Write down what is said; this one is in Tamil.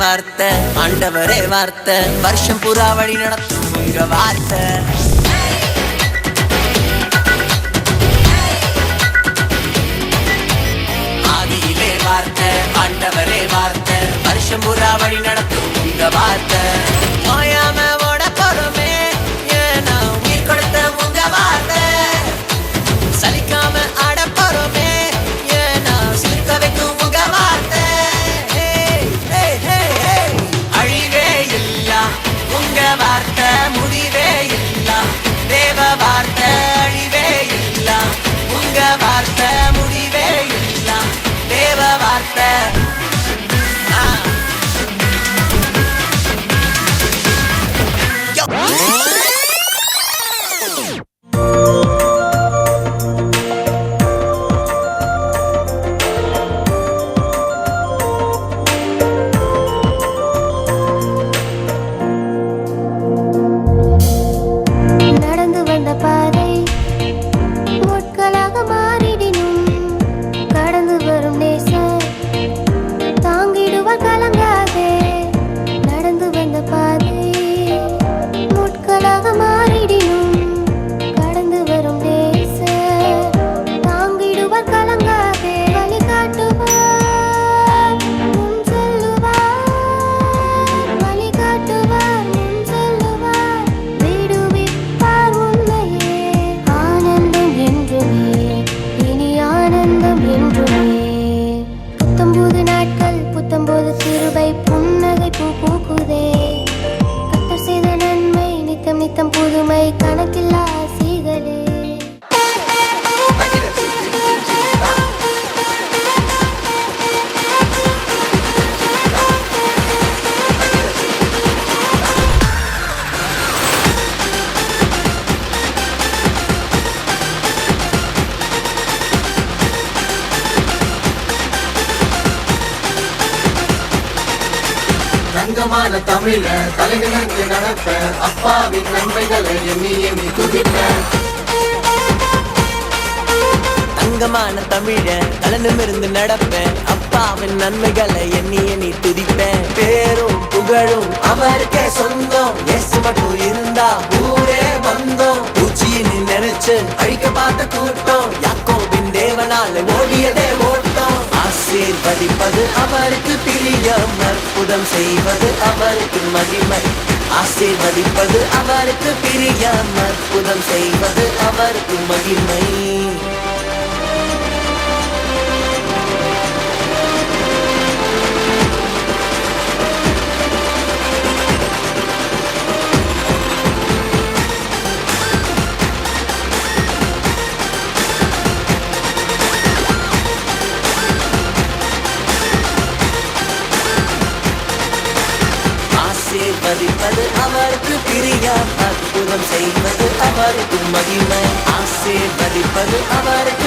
வார்த்தை ஆண்டவரே வார்த்தை வருஷம் புறா வழி நடத்தும் உங்க வார்த்தை ஆதியிலே வார்த்தை ஆண்டவரே வார்த்தை வருஷம் புறா வழி நடத்தும் உங்க வார்த்தை ஓயாம ஓட போறோமே ஏன்னா உயிர் கொடுத்த உங்க வார்த்தை சலிக்காம ஆட போறோமே ஏன்னா சிரிக்க வைக்கும் உங்க வார்த்தை அழிவே இல்ல உங்க வார்த்தை முடிவே இல்ல தேவ வார்த்தை அழிவே இல்ல உங்க வார்த்தை முடிவே இல்ல தேவ வார்த்தை தங்கமான தமிழ தலைநிமிர்ந்து நடப்ப அப்பாவின் நன்மைகளை எண்ணி எண்ணி துதிப்ப தங்கமான தமிழ தலைநிமிர்ந்து நடப்பேன் அப்பாவின் நன்மைகளை எண்ணி எண்ணி துதிப்பேன் பேரும் புகழும் அவருக்கே சொந்தம் இயேசு மட்டும் இருந்தா ஊரே வந்தோம் பூச்சின்னு நினைச்சு அழிக்க பார்த்த கூட்டம் யாக்கோபின் தேவனால ஓடியதே ஓட்டம் ஆசீர்வதிப்பது அவருக்கு பிரியம் அற்புதம் செய்வது அவருக்கு மகிமை ஆசீர்வதிப்பது அவருக்கு பிரியம் அற்புதம் செய்வது அவருக்கு மகிமை ஆசீர்வதிப்பது அவருக்கு பிரியம் அற்புதம் செய்வது அவருக்கு மகிமை ஆசீர்வதிப்பது அவருக்கு